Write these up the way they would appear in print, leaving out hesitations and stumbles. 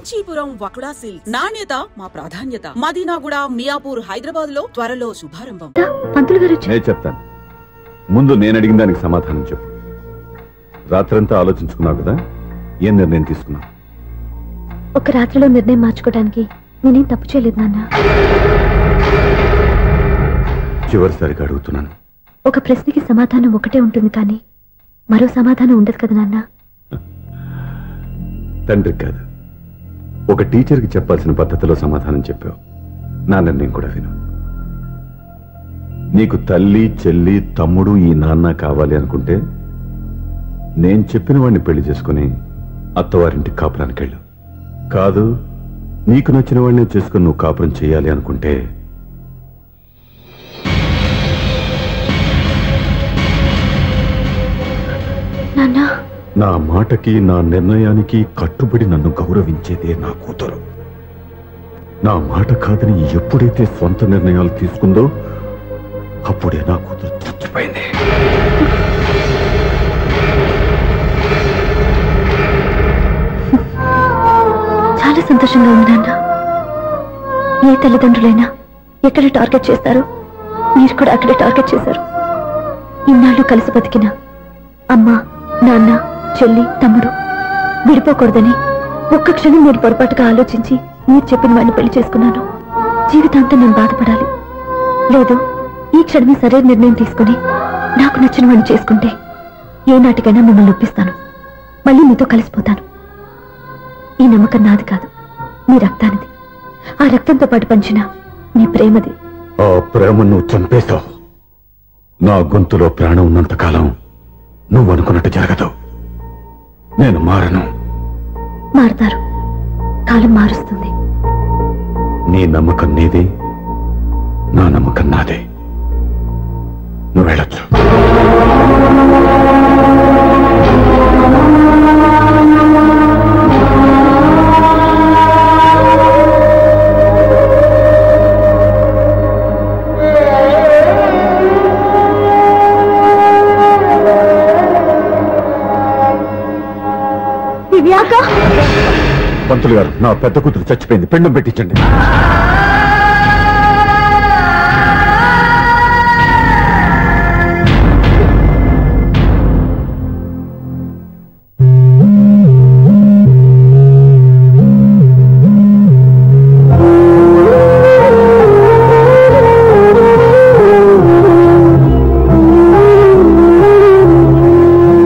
Kanchipuram వకుడా silks నాణ్యత మా ప్రాధాన్యత. మదీనాగూడ, మియాపూర్, హైదరాబాద్ లో త్వరలో శుభారంభం. నేను చెప్తాను. ముందు నేను అడిగిన దానికి సమాధానం చెప్పు. రాత్రంతా ఆలోచించుకున్నావు కదా, ఏం నిర్ణయం తీసుకున్నావు? ఒక రాత్రిలో నిర్ణయం మార్చుకోవడానికి నేనేం తప్పు చేయలేదు నాన్న. చివరిసారిగా అడుగుతున్నాను. ఒక ప్రశ్నకి సమాధానం ఒకటే ఉంటుంది కానీ మరో సమాధానం ఉండదు కదా నాన్న. తండ్రికి కాదు, ఒక టీచర్కి చెప్పాల్సిన పద్ధతిలో సమాధానం చెప్పావు. నా నిర్ణయం కూడా విను. నీకు తల్లి, చెల్లి, తమ్ముడు, ఈ నాన్న కావాలి అనుకుంటే నేను చెప్పిన వాడిని పెళ్లి చేసుకుని అత్తవారింటికి కాపురానికి వెళ్ళు. కాదు, నీకు నచ్చిన వాడినే చేసుకుని నువ్వు కాపురం చేయాలి అనుకుంటే నా మాటకి, నా నిర్ణయానికి కట్టుబడి నన్ను గౌరవించేదే నా కూతురు. నా మాట కాదని ఎప్పుడైతే సొంత నిర్ణయాలు తీసుకుందో అప్పుడే నా కూతురు చచ్చిపోయింది. చాలా సంతోషంగా ఉంది నాన్న. ఏ తల్లిదండ్రులైనా ఎక్కడ టార్గెట్ చేస్తారో మీరు కూడా అక్కడే టార్గెట్ చేశారు. ఇన్నాళ్ళు కలిసి బతికిన అమ్మ, నాన్న, చెల్లి, తమ్ముడు విడిపోకూడదని ఒక్క క్షణం నేను పొరపాటుగా ఆలోచించి మీరు చెప్పిన వాడిని పెళ్లి చేసుకున్నాను. జీవితాంతం నేను బాధపడాలి. లేదు, ఈ క్షణమే సరైన నిర్ణయం తీసుకుని నాకు నచ్చిన వాడిని చేసుకుంటే ఏ నాటికైనా మిమ్మల్ని ఒప్పిస్తాను. మళ్ళీ మీతో కలిసిపోతాను. ఈ నమ్మకం నాది కాదు, మీ రక్తానిది. ఆ రక్తంతో పాటు పంచిన నీ ప్రేమది. ఆ ప్రేమ నువ్వు చంపేశావు. నా గొంతులో ప్రాణం ఉన్నంత కాలం నువ్వు అనుకున్నట్టు జరగదు. నేను మారను. మారుతారు, కాలం మారుస్తుంది. నీ నమ్మకం నీదే, నా నమ్మకం నాదే. నువ్వు వెళ్ళొచ్చు. పంతులు గారు, నా పెద్ద కూతురు చచ్చిపోయింది, పిండం పెట్టించండి.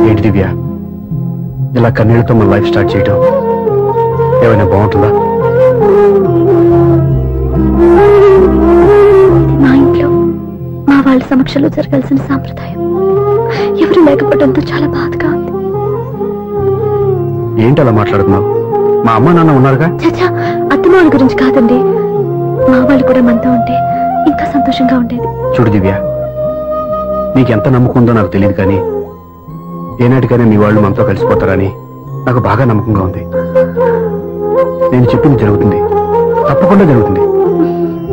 ఏంటి దివ్య, ఇలా కన్నీళ్లతో మన లైఫ్ స్టార్ట్ చేయడం ఏమైనా బాగుంటుందా? మా ఇంట్లో మా వాళ్ళ సమక్షంలో జరగాల్సిన సాంప్రదాయం ఎవరు లేకపోవడంతో చాలా బాధగా ఉంది. ఏంటి అలా మాట్లాడుతున్నావు? మా అమ్మ నాన్న ఉన్నారుగా. చచ్చా, అత్తమాల గురించి కాదండి. మా వాళ్ళు కూడా మనతో ఉంటే ఇంకా సంతోషంగా ఉండేది. చూడు దివ్య, నీకెంత నమ్మకం ఉందో నాకు తెలియదు, కానీ ఏనాటికైనా మీ వాళ్ళు మనతో కలిసిపోతారని నాకు బాగా నమ్మకంగా ఉంది. నేను చెప్పింది జరుగుతుంది, తప్పకుండా జరుగుతుంది.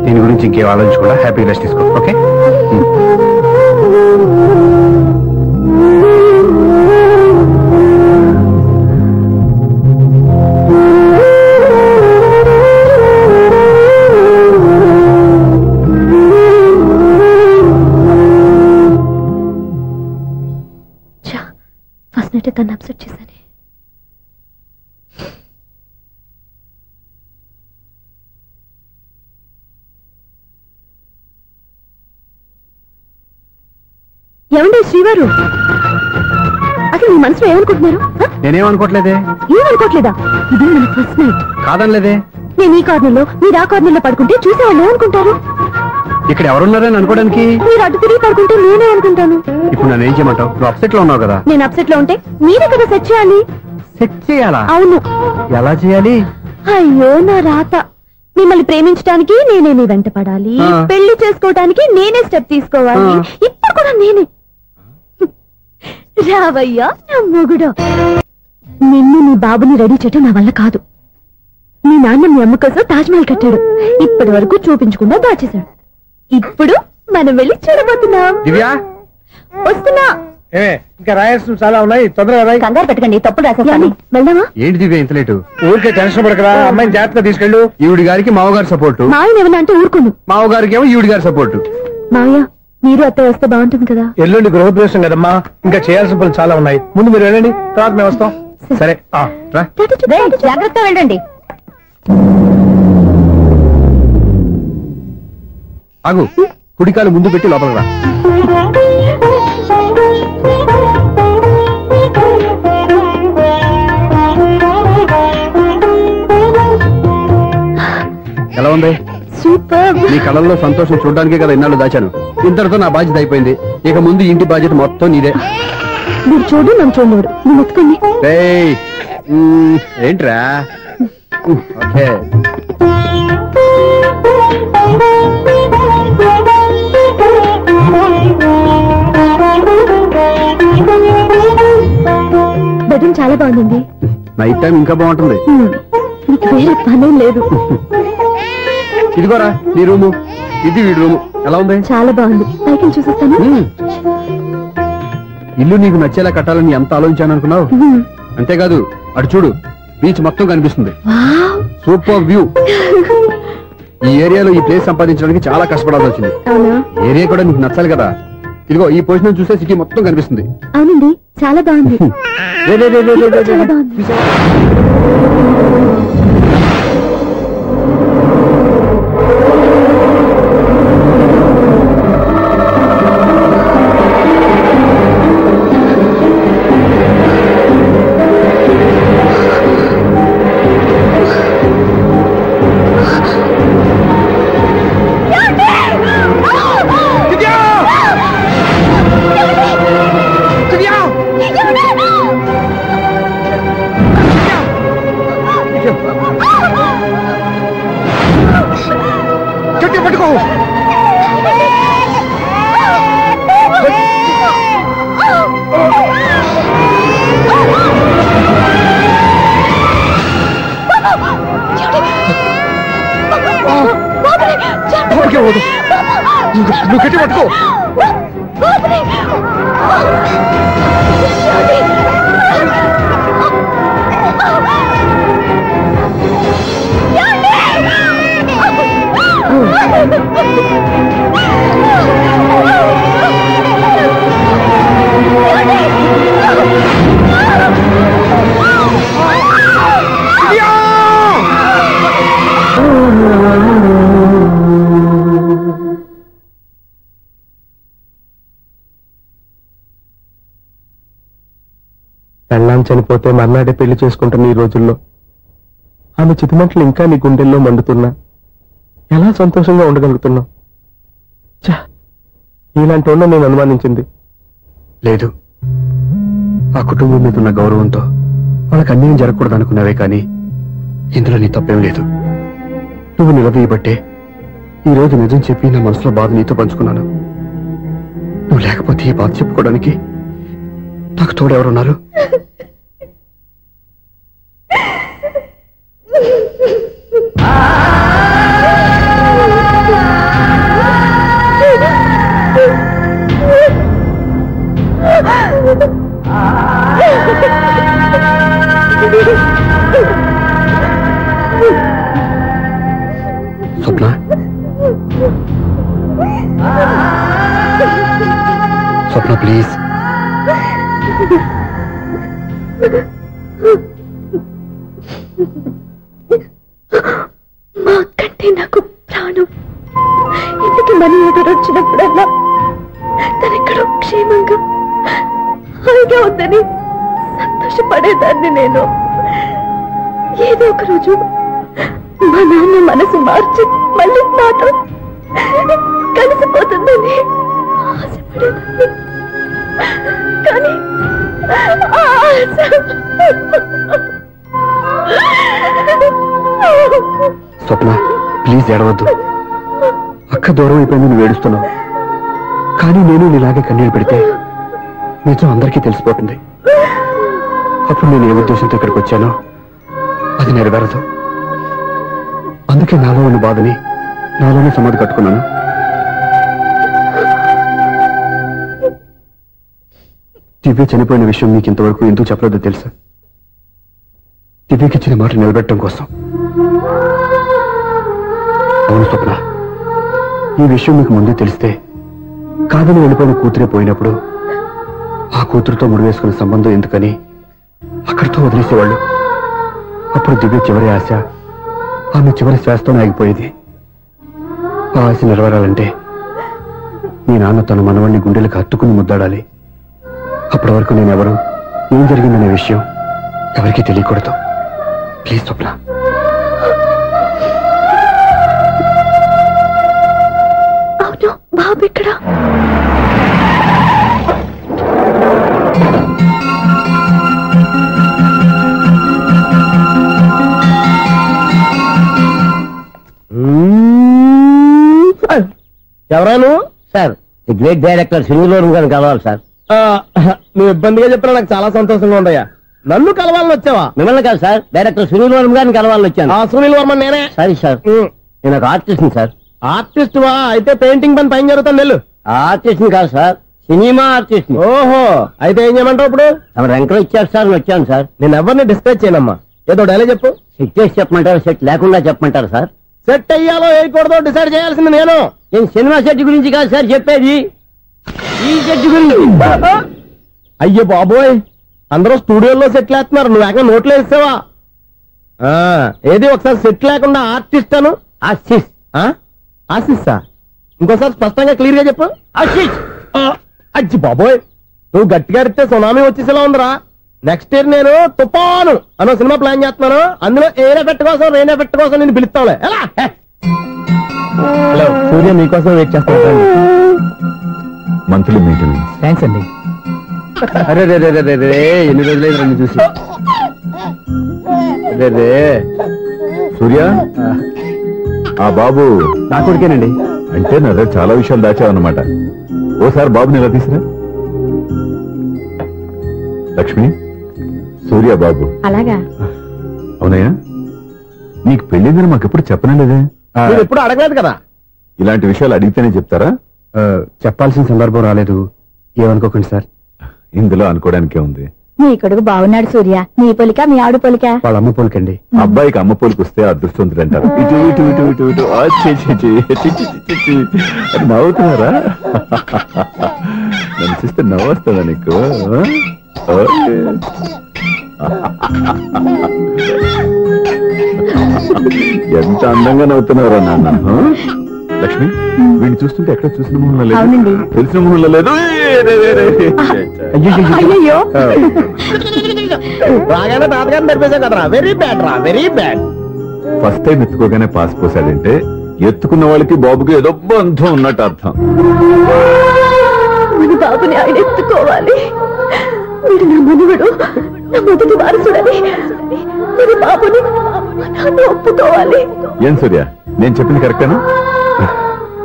దీని గురించి ఇంకేం ఆలోచించకుండా హ్యాపీగా రెస్ట్ తీసుకో. ఓకే? ఫస్ట్ నైట్ తను అప్సెట్ చేశాను. ఏమండి శ్రీవారు, అసలు మీ మనసులో ఏమనుకుంటున్నారు? నేనేమనుకోవట్లేదే. ఏమనుకోవట్లేదా? ఇది మన ఫస్ట్ నైట్. కాదనలేదే. నేను ఈ కార్నర్లో, మీరు ఆ కార్నర్లో పడుకుంటే చూసేవాళ్ళు ఏమనుకుంటారు? ఇక్కడ ఎవరున్నారని అనుకోవడానికి. మీరు అటు తిరిగి పడుకుంటే నేనే అనుకుంటాను. ఇప్పుడు నన్ను ఏం చేయమంటావు? నువ్వు అప్సెట్ లో ఉన్నావు కదా. నేను అప్సెట్ లో ఉంటే మీరే కదా సెట్ చేయాలి. సెట్ చేయాలా? అవును. ఎలా చేయాలి? అయ్యో నా రాత. మిమ్మల్ని ప్రేమించడానికి నేనే మీ వెంట పడాలి, పెళ్లి చేసుకోవడానికి నేనే స్టెప్ తీసుకోవాలి. ఇప్పుడు కూడా నేనే. రావయ్యా నా మొగుడు. నిన్ను నీ బాబుని రెడీ చేయటం నా వల్ల కాదు. మీ నాన్న మీ అమ్మ కోసం తాజ్ మహల్ కట్టాడు, ఇప్పటి వరకు చూపించకుండా దాచేశాడు. ఇప్పుడు మనం వెళ్ళి చూడబోతున్నాం. దివ్యా వస్తున్నా. ఇంకా రాయాల్సిన చాలా ఉన్నాయి, తొందరగా రాయి. కంగారు పెట్టకండి, తప్పు రాసేస్తాను. వెళ్దామా? ఏంటి దివ్య ఇంత లేటు? ఊరికే టెన్షన్ పడకరా, అమ్మాయిని జాగ్రత్తగా తీసుకెళ్ళు. ఈవిడి గారికి మావగారు సపోర్టు, మావయ్య ఏమన్నా అంటే ఊరుకోను. మావగారికి ఏమో ఈవిడి గారి సపోర్టు. మావయ్య మీరు అత్తయ్య వస్తే బాగుంటుంది కదా. ఎల్లుండి గృహప్రవేశం కదమ్మా, ఇంకా చేయాల్సిన పనులు చాలా ఉన్నాయి. ముందు మీరు వెళ్ళండి, తర్వాత మేము వస్తాం. సరే రా. జాగ్రత్తగా వెళ్ళండి. ఆగు, కుడికాలు ముందు పెట్టి లోపలికి రా. ఎలా ఉంది? సూపర్. నీ కళ్ళల్లో సంతోషం చూడడానికే కదా ఇన్నాళ్ళు దాచాను. ఇంతటితో నా బాధ్యత అయిపోయింది. ఇక ముందు ఇంటి బాధ్యత మొత్తం నీదే. మీరు చూడు, నన్ను చూడలేరు. నేను ఎత్తుకోండి. ఏంట్రా? ఓకే. బెడ్రూమ్ చాలా బాగుందండి. నైట్ టైం ఇంకా బాగుంటుంది. మీకు వేరే పనే లేదు. ఇదిగోరా నీ రూము, ఇది వీడి రూము. ఎలా ఉంది? చాలా బాగుంది. పైకి చూసేస్తాను. ఇల్లు నీకు నచ్చేలా కట్టాలని ఎంత ఆలోచించాను అనుకున్నావు? అంతేకాదు, అటు చూడు, బీచ్ మొత్తం కనిపిస్తుంది. Super view. ఈ ఏరియాలో ఈ ప్లేస్ సంపాదించడానికి చాలా కష్టపడాల్సి వచ్చింది. ఏరియా కూడా నీకు నచ్చాలి కదా. ఇదిగో ఈ పొజిషన్ చూస్తే సిటీ మొత్తం కనిపిస్తుంది. అవునండి, చాలా బాగుంది. చాలా బాగుంది. నువ్వు గట్టి పట్టుకో. పెళ్ళాం చనిపోతే మర్నాడే పెళ్లి చేసుకుంటున్న ఈ రోజుల్లో ఆమె చితిమంటలు ఇంకా నీ గుండెల్లో మండుతున్నా ఎలా సంతోషంగా ఉండగలుగుతున్నావు? ఇలాంటి ఉన్న నేను అనుమానించింది లేదు. ఆ కుటుంబం మీద ఉన్న గౌరవంతో వాళ్ళకి అన్యాయం జరగకూడదు అనుకున్నావే కానీ ఇందులో నీ తప్పేం లేదు. నువ్వు నిలదీయబట్టే ఈ రోజు నిజం చెప్పి నా మనసులో బాధ నీతో పంచుకున్నాను. నువ్వు లేకపోతే ఈ బాధ చెప్పుకోవడానికి నాకు తోడెవరున్నారు? స్వప్న, స్వప్న ప్లీజ్. మా కంటే నాకు ప్రాణం. ఇంటికి మనీ ఆర్డర్ వచ్చినప్పుడల్లా తనెక్కడో క్షేమంగా హాయిగా ఉందని సంతోషపడేదాన్ని నేను. ఏదో ఒక రోజు మా నాన్న మనసు మార్చి మళ్ళీ నాతో కలిసిపోతుందని ఆశపడేదాన్ని. కానీ స్వప్న ప్లీజ్ ఏడవద్దు. అక్క దూరం అయిపోయింది, నువ్వు ఏడుస్తున్నావు. కానీ నేను నీలాగే కన్నీళ్ళు పెడితే నిజం అందరికీ తెలిసిపోతుంది. అప్పుడు నేను ఏ ఉద్దేశంతో ఇక్కడికి వచ్చానో అది నెరవేరదు. అందుకే నాలో ఉన్న బాధని నాలోనే సమాధి కట్టుకున్నాను. దివ్య చనిపోయిన విషయం మీకు ఇంతవరకు ఎందుకు చెప్పలేదో తెలుసా? దివ్యకి ఇచ్చిన మాట నిలబెట్టడం కోసం. అవును స్వప్న, ఈ విషయం మీకు ముందే తెలిస్తే కాదని వెళ్ళిపోయిన కూతురే పోయినప్పుడు ఆ కూతురుతో ముడివేసుకున్న సంబంధం ఎందుకని అక్కడితో వదిలేసేవాళ్ళు. అప్పుడు దివ్య చివరి ఆశ ఆమె చివరి శ్వాసతోనే ఆగిపోయేది. ఆ ఆశ నెరవేరాలంటే మీ నాన్న తన మనవణ్ణి గుండెలకు హత్తుకుని ముద్దాడాలి. అప్పటి వరకు నేను ఎవరు, ఏం జరిగిందనే విషయం ఎవరికీ తెలియకూడదు. ప్లీజ్ స్వప్న. అవును, బాబు ఇక్కడ. ఎవరాను? సార్, ది గ్రేట్ డైరెక్టర్ సింగులూరు గారిని కలవాలి సార్. నువ్వు ఇబ్బందిగా చెప్పినా నాకు చాలా సంతోషంగా ఉందయ్యా. నన్ను కలవాలని వచ్చావా? మిమ్మల్ని కాదు సార్, డైరెక్టర్ సునీల్ గారిని కలవాలని వచ్చాను. సునీల్ వర్మ నేనే. సరే సార్, నేను ఒక ఆర్టిస్ట్ సార్. ఆర్టిస్ట్ వా? అయితే పెయింటింగ్ పని పైన జరుగుతుంది వెళ్ళు. ఆర్టిస్ట్ కాదు సార్, సినిమా ఆర్టిస్ట్. ఓహో, అయితే ఏం చేయమంటావు ఇప్పుడు? తమ రంకలు ఇచ్చారు సార్, వచ్చాను సార్. నేను ఎవరిని డిస్కస్ చేయనమ్మా, ఏదో డైలాగ్ చెప్పు. సెట్ చేసి చెప్పమంటారు, సెట్ లేకుండా చెప్పమంటారు సార్? సెట్ అయ్యాలో వేయకూడదో డిసైడ్ చేయాల్సింది నేను. నేను సినిమా సెట్ గురించి కాదు సార్ చెప్పేది, ఈ సెట్ గురించి. అయ్యో బాబోయ్, అందరూ స్టూడియోలో సెట్ లేస్తున్నారు, నువ్వు ఏకంగా నోట్లో వేసావా? ఏది ఒకసారి సెట్ లేకుండా ఆర్టిస్ట్ అను. ఆర్టిస్ట్. ఆశిస్తా? ఇంకోసారి స్పష్టంగా క్లియర్ గా చెప్పు. ఆర్టిస్ట్. అజ్జి బాబోయ్, నువ్వు గట్టిగా అరిస్తే సునామీ వచ్చేసేలా ఉందిరా. నెక్స్ట్ ఇయర్ నేను తుఫాను అనో సినిమా ప్లాన్ చేస్తున్నాను. అందులో ఏరే ఎఫెక్ట్ కోసం, రెయిన్ ఎఫెక్ట్ కోసం నేను పిలుస్తావులే. ఎలా? హలో, సూర్య మీకోసం వెయిట్ చేస్తాను. Monthly maintenance. థ్యాంక్స్ అండి. అరే రే రే రే రే, ఎన్ని రోజులైంది నన్ను చూసి. అరే రే సూర్య, ఆ బాబు నా కొడుకేనండి. అంటే నా దగ్గర చాలా విషయాలు దాచావన్నమాట. ఓసారి బాబుని ఇలా తీసురా. లక్ష్మి, సూర్య బాబు. అలాగా? అవునయ్యా, నీకు పెళ్ళిందని మాకెప్పుడు చెప్పనలేదే. మీరు ఎప్పుడు అడగలేదు కదా. ఇలాంటి విషయాలు అడిగితేనే చెప్తారా? చెప్పాల్సిన సందర్భం రాలేదు, ఏమనుకోకండి సార్. ఇందులో అనుకోవడానికే ఉంది. నీ కొడుకు బాగున్నాడు సూర్య. నీ పోలిక మీ ఆవిడ పోలిక. వాళ్ళ అమ్మ పోలికండి. అబ్బాయికి అమ్మ పోలికి వస్తే అదృష్టవంతుడు అంటారు. ఇటు ఇటు ఇటు ఇటు ఇటు ఆ, ఛీ, ఛీ, ఛీ, ఛీ, ఛీ, ఛీ, ఛీ. నవ్వుతున్నారా? నన్ను చూస్తే నవ్వు వస్తుందా నీకు? ఓకే. ఎంత అందంగా నవ్వుతున్నారా నాన్న. లక్ష్మి, వీడిని చూస్తుంటే ఎక్కడ చూసిన మొహంలో లేదు, తెలిసిన మొహంలో లేదు. అయ్యో, రాగానే తాతగారిని తెరిపేశాం కదరా. వెరీ బ్యాడ్ రా, వెరీ బ్యాడ్. ఫస్ట్ టైం ఎత్తుకోగానే పాస్ పోసాడంటే ఎత్తుకున్న వాళ్ళకి బాబుకి ఏదో బంధం ఉన్నట్టు అర్థం. మన బాబుని ఆయన ఎత్తుకోవాలి. వీడు నా మనవడు, నా మొదటి వారసుడని మన బాబుని నాన్న ఒప్పుకోవాలి. ఏం సూర్య, నేను చెప్పింది కరెక్టేనా?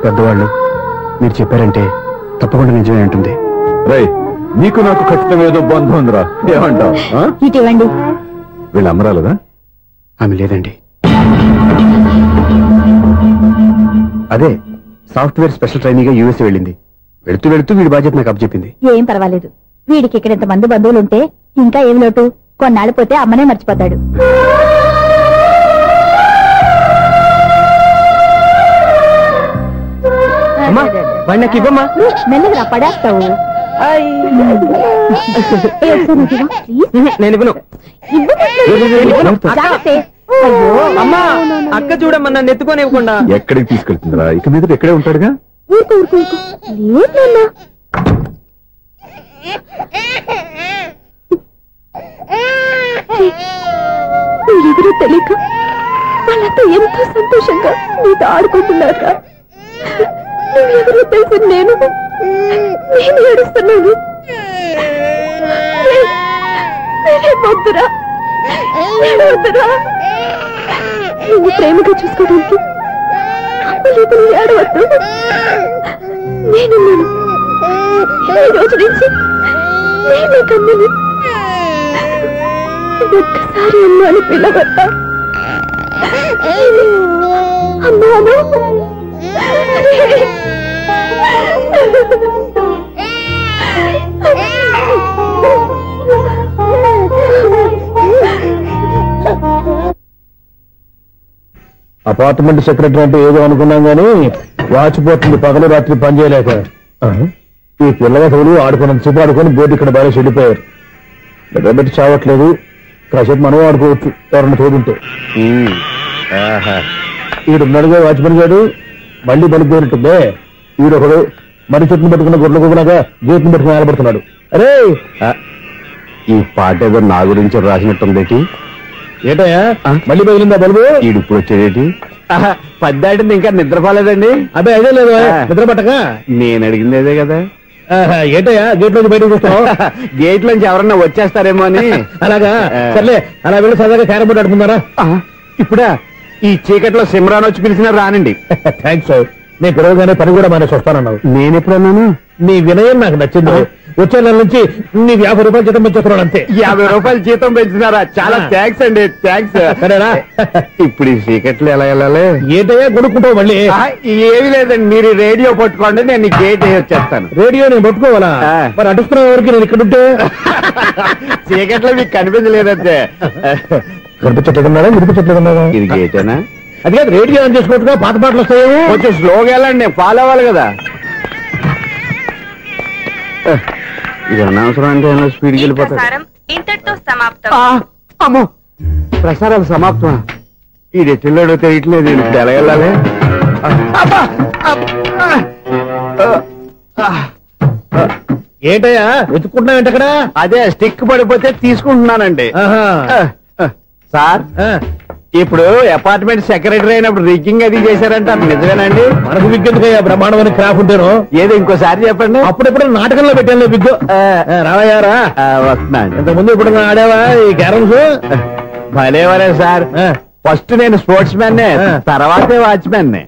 పెద్దవాళ్ళు మీరు చెప్పారంటే తప్పకుండా నిజమే ఉంటుంది. రై, నీకు నాకు ఖచ్చితంగా ఏదో బంధం ఉందిరా, ఏమంటావు? ఇటీవండి. వీళ్ళు అమ్మరాలదా? ఆమె లేదండి. అదే సాఫ్ట్వేర్ స్పెషల్ ట్రైనింగ్ గా యూఎస్ వెళ్ళింది. వెళుతూ వెళుతూ వీడి బాధ్యత నాకు అప్పచెప్పింది. ఏం పర్వాలేదు, వీడికి ఇక్కడ ఇంతమంది బంధువులుంటే ఇంకా ఏం లోటు. కొన్నాళ్ళు పోతే అమ్మనే మర్చిపోతాడు. మెల్లగా పడేస్తావు. నేను ఇవ్వను. అమ్మా, అక్క చూడమ్మా, నన్ను ఎత్తుకొని ఇవ్వకుండా. ఎక్కడికి తీసుకెళ్తుందిరా? ఇక మీద ఎక్కడే ఉంటాడుగా. ఎవరో తెలియక వాళ్ళంతా ఎంతో సంతోషంగా నీతో ఆడుకుంటున్నారా? నువ్వెవరో తెలిసి నేను ఏడుస్తున్నాను. వద్దురా, వద్దురా. నువ్వు ప్రేమగా చూసుకోవడానికి ఏడవద్దు. నేనున్నాను. ఈ రోజు నుంచి నేనే కన్నని. ఒక్కసారి అమ్మాని పిల్లవద్దా? అమ్మాను. అపార్ట్మెంట్ సెక్రటరీ అంటే ఏదో అనుకున్నాం గానీ వాచిపోతుంది పగలు రాత్రి పని చేయలేక. ఈ పిల్లగతులు ఆడుకున్నంతసేపు ఆడుకొని బోర్డు ఇక్కడ బాగా చెడిపోయారు. నిద్రబెట్టి చావట్లేదు. కాసేపు మనం ఆడుకోవచ్చు ఎవరన్నా తోడుంటే. ఈడున్నాడుగా వాచ్మెన్ గారు మళ్ళీ బలిపోయినట్టుందే. ఈడొకడు మరి చెట్టును పట్టుకున్న గొడ్ల కుక్కలాగా గేట్ని పట్టుకుని ఆడబడుతున్నాడు. అరే ఈ పాట ఏదో నా గురించి రాసినట్టుంది. ఏటయ్యా మళ్ళీ బదిలిందా బలుబు? ఈడు ఇప్పుడు వచ్చేదేటి? పద్దాటింది ఇంకా నిద్రపోలేదండి. అదే అదే లేదు నిద్ర పట్టక. నేను అడిగింది అదే కదా. ఏటయ్యా గేట్ లోంచి బయటకు చూస్తావు? గేట్ లోంచి ఎవరన్నా వచ్చేస్తారేమో అని. అలాగా సర్లే అలా వెళ్ళి సరదాగా క్యారం బోర్డు ఆడుకున్నారా? ఇప్పుడా ఈ చీకట్లో సిమ్రాన్ వచ్చి పిలిచినా రానండి. థ్యాంక్స్. నేను పిలవగానే పని కూడా మానేసి వస్తానన్నావు. నేను ఎప్పుడన్నాను? నీ వినయం నాకు నచ్చింది. వచ్చే నెల నుంచి నీకు 50 రూపాయలు జీతం పెంచుతున్నాడు అంతే. 50 రూపాయలు జీతం పెంచినారా? చాలా థ్యాంక్స్ అండి. థ్యాంక్స్. సరేనా? ఇప్పుడు ఈ చీకట్లు ఎలా వెళ్ళాలి? ఏంటయ్యా కొనుక్కుంటావు మళ్ళీ? ఏమి లేదండి, మీరు రేడియో పట్టుకోండి, నేను ఈ గేట్ వచ్చేస్తాను. రేడియో నేను పట్టుకోవాలా? మరి అడుస్తున్న వరకు నేను ఇక్కడ ఉంటే చీకట్లో మీకు కనిపించలేదంటే. కనిపించట్లేదన్నారా వినిపించట్లేదన్నారా? ఇది గేటేనా? అది కాదు రేడియో ఆన్ చేసుకోవచ్చుగా, పాత పాటలు వస్తాయేమో. కొంచెం స్లోగా వెళ్ళండి, నేను ఫాలో అవ్వాలి కదా. ఇది అనవసరం అంటే స్పీడ్కి వెళ్ళిపోతాడు. ఇంతటితో సమాప్తం. అమ్మో ప్రసారాలు సమాప్తమా? ఇది ఎట్టిల్లాడో తెలియట్లేదు. ఇప్పుడు ఎలా వెళ్ళాలి? ఏంటయ్యా వెతుక్కుంటున్నావు ఏంటక్కడ? అదే స్టిక్ పడిపోతే తీసుకుంటున్నానండి. సార్ ఇప్పుడు అపార్ట్మెంట్ సెక్రటరీ అయినప్పుడు రిగ్గింగ్ అది చేశారంట, నిజమేనండి? మనకు విగ్గెందుకయ్యా బ్రహ్మాండమైన క్రాఫ్ ఉంటాను. ఏదో ఇంకోసారి చెప్పండి. అప్పుడెప్పుడు నాటకంలో పెట్టాను విగ్గు. రావయ్యారా? వస్తున్నాను. ఇంతకుముందు ఇప్పుడు ఆడావా ఈ క్యారమ్స్? భలేవరే సార్. ఫస్ట్ నేను స్పోర్ట్స్ మ్యాన్, తర్వాతే వాచ్మెన్.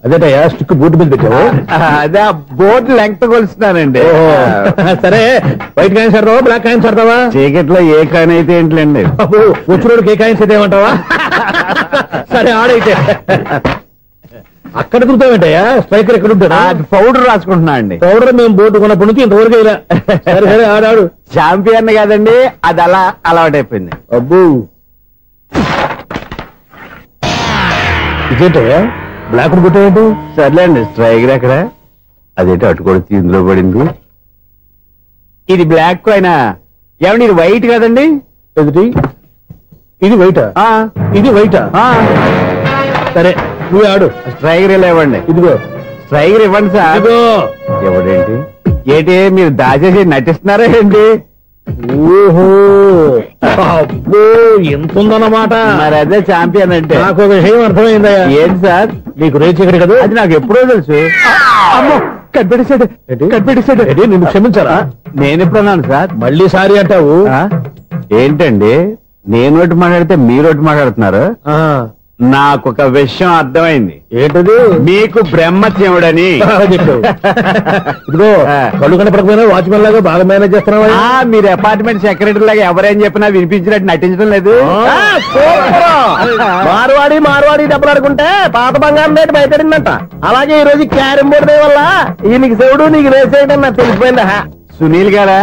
అదేటయ్యా స్టిక్ బూట్ మీద పెట్టావు? అదే బోర్డు లెంగ్త్ కొలుస్తున్నానండి. సరే వైట్ కాయిన్స్ ఆడతావా బ్లాక్ కాయిన్స్ ఆడతావా? చీకట్లో ఏ కాయిన్ అయితే ఏంటండి? వచ్చినోడికి ఏ కాయిన్స్ అయితే ఏమంటావా? సరే ఆడైతే. అక్కడ తిరుగుతావేంటయ్యా? స్ట్రైకర్ ఎక్కడ ఉంటాడా? పౌడర్ రాసుకుంటున్నా అండి. పౌడర్ మేము బోర్డు కొన్నప్పటి నుంచి ఇంతవరకు ఇలా. సరే సరే ఆడాడు. ఛాంపియన్ కాదండి, అది అలా అలవాటైపోయింది. అబ్బు ఇదేంటయ్యా బ్లాక్ కొట్టేంటి? సర్లేండి స్ట్రైకర్ ఎక్కడ? అదేంటి అటుకొడితే ఇందులో పడింది. ఇది బ్లాక్ అయినా ఏమండి? ఇది వైట్ కదండి? ఎదుటి ఇది వైటా? ఇది వైటా? సరే నువ్వే ఆడు. స్ట్రైకర్ ఇలా ఇవ్వండి. ఇదిగో స్ట్రైకర్ ఇవ్వండి సార్. ఇదిగో. ఎవడేంటి ఏంటి మీరు దాచేసి నటిస్తున్నారా ఏంటి? ఓహో అబ్బో ఎంత ఉందన్నమాట. మరి అదే ఛాంపియన్ అంటే. నాకు ఒక విషయం అర్థమైందయ్యా. ఏంటి సార్? నీకు రేచి ఇక్కడ కదా? అది నాకు ఎప్పుడో తెలుసు. అమ్మో కనిపెట్టేసాడు, కనిపెట్టేసాడు. నిన్ను క్షమించారా? నేను ఎప్పుడన్నాను సార్? మళ్ళీ సారీ అంటావు? ఏంటండి నేను ఒకటి మాట్లాడితే మీరు ఒకటి మాట్లాడుతున్నారు? నాకు ఒక విషయం అర్థమైంది. ఏంటది? మీకు బ్రహ్మత్యముడని చెప్పావు. ఇదిగో కళ్ళు కనపడకపోయినా వాచ్మెన్ లాగా బాగా మేనేజ్ చేస్తున్నావా? మీరు అపార్ట్మెంట్ సెక్రటరీ లాగా ఎవరేం చెప్పినా వినిపించినట్టు నటించడం లేదు. మార్వాడి మార్వాడి డబ్బులు ఆడుకుంటే పాత బంగారం రేటు బయటడిందంట. అలాగే ఈ రోజు క్యారం బోర్డు వల్ల ఈయనకి శివుడు నీకు రేసేయడం నాకు తెలిసిపోయిందా? సునీల్ గారా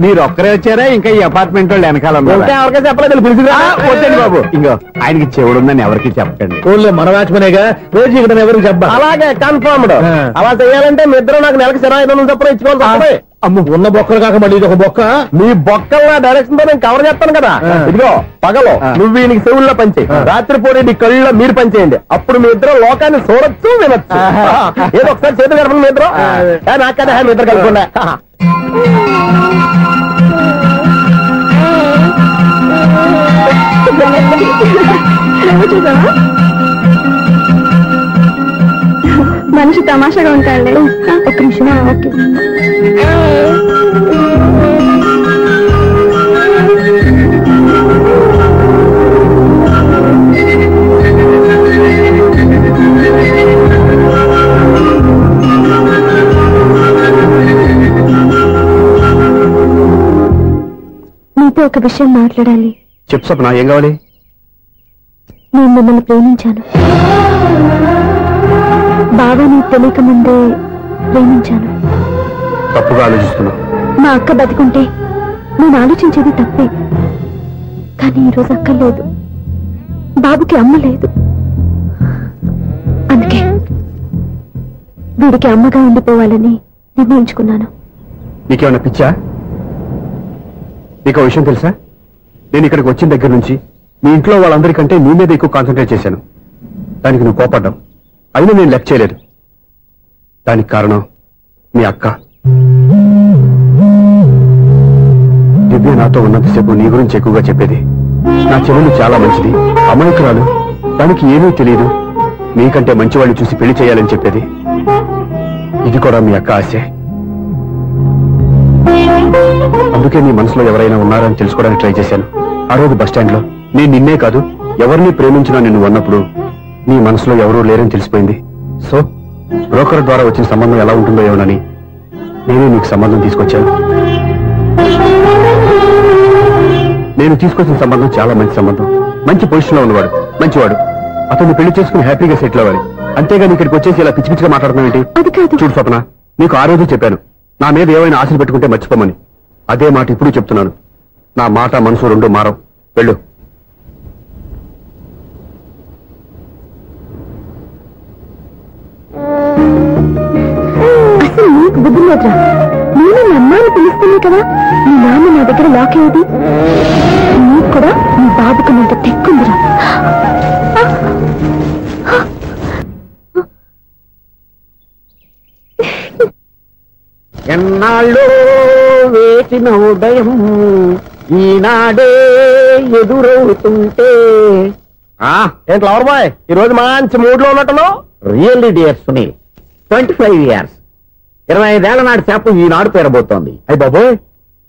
మీరు ఒక్కరే వచ్చారా? ఇంకా ఈ అపార్ట్మెంట్ వాళ్ళు వెనకాల ఎవరికీ చెప్పలేదు పిలిచిరా? వద్దండి బాబు, ఇంకో ఆయనకి చెవుడు ఉందని ఎవరికి చెప్పకండి. ఊళ్ళో మన వాచ్మనేగా రోజు ఇక్కడ ఎవరికి చెప్పా. అలాగే కన్ఫర్మ్డ్. అలా చేయాలంటే మీ ఇద్దరు నాకు నెలకి 2500 చొప్పున ఇచ్చుకోవాలి. అమ్మ ఉన్న బొక్కలు కాక మళ్ళీ ఇది ఒక బొక్క. మీ బొక్కల డైరెక్షన్ తో నేను కవర్ చేస్తాను కదా. ఇదిగో పగలో నువ్వు ఈయనకి చెవుల్లో పనిచేయి, రాత్రి పూట నీ కళ్ళలో మీరు పనిచేయండి. అప్పుడు మీ ఇద్దరు లోకాన్ని చూడొచ్చు వినొచ్చు. ఏదో ఒకసారి చేతులు కలపండి మీ ఇద్దరు. నాకదే మీ ఇద్దరు కలుపుకుండా. మనిషి తమాషాగా ఉంటాడు. ఒక్క నిమిషం. ఓకే నీతో ఒక విషయం మాట్లాడాలి. చెప్పు సప్న, ఏం కావాలి? నేను మిమ్మల్ని ప్రేమించాను. బాగా నీకు తెలియక ముందే ప్రేమించాను. తప్పుగా ఆలోచిస్తున్నా. మా అక్క బతికుంటే నేను ఆలోచించేది తప్పే. కానీ ఈరోజు అక్క లేదు, బాబుకి అమ్మ లేదు. వీడికి అమ్మగా ఉండిపోవాలని నిర్ణయించుకున్నాను. నీకేమన్నా పిచ్చా? నీకు విషయం తెలుసా? నేను ఇక్కడికి వచ్చిన దగ్గర నుంచి మీ ఇంట్లో వాళ్ళందరికంటే నీ మీద ఎక్కువ కాన్సన్ట్రేట్ చేశాను. దానికి నువ్వు కోపడ్డావు. అయినా నేను లెక్క చేయలేదు. దానికి కారణం మీ అక్క. దివ్య నాతో ఉన్నంతసేపు నీ గురించి ఎక్కువగా చెప్పేది. నా చెల్లెలు చాలా మంచిది, అమాయకురాలు, దానికి ఏమీ తెలియదు, మీకంటే మంచివాళ్ళు చూసి పెళ్లి చేయాలని చెప్పేది. ఇది కూడా మీ అక్క ఆశే. అందుకే నీ మనసులో ఎవరైనా ఉన్నారని తెలుసుకోవడానికి ట్రై చేశాను. ఆ రోజు బస్టాండ్ లో నేను నిన్నే కాదు ఎవరిని ప్రేమించినా నిన్ను అన్నప్పుడు నీ మనసులో ఎవరూ లేరని తెలిసిపోయింది. సో బ్రోకర్ ద్వారా వచ్చిన సంబంధం ఎలా ఉంటుందో ఏమోనని నేనే నీకు సంబంధం తీసుకొచ్చాను. నేను తీసుకొచ్చిన సంబంధం చాలా మంచి సంబంధం. మంచి పొజిషన్ లో ఉన్నవాడు, మంచివాడు. అతన్ని పెళ్లి చేసుకుని హ్యాపీగా సెటిల్ అవ్వాలి. అంతేగాని ఇక్కడికి వచ్చేసి ఇలా పిచ్చి పిచ్చిగా మాట్లాడుతున్నావు ఏంటి? చూడు స్వప్న, నీకు ఆ రోజు చెప్పాను నా మీద ఏమైనా ఆశలు పెట్టుకుంటే మర్చిపోమని. అదే మాట ఇప్పుడు చెప్తున్నాను. నా మాట మనసు రెండు మారవు. వెళ్ళు. అసలు నీకు బుద్ధి లేదురా? నేను మీ అమ్మాయిని పిలుస్తుంది కదా, మీ నాన్న నా దగ్గర లాక్ అయ్యేది. నీకు కూడా మీ బాబుకు అంత తెక్కుందిరా. ఎన్నాళ్ళు వేసిన ఉదయం ఈనాడే ఎదురవుతుంటే. ఏంటి లవర్ బాయ్, ఈ రోజు మంచి మూడ్ లో ఉన్నట్టును? రియల్లీ డియర్ సునీల్, 25 years 25 ఏళ్ల నాటి చేప ఈనాడు పేరబోతోంది. అయ్యి బాబోయ్,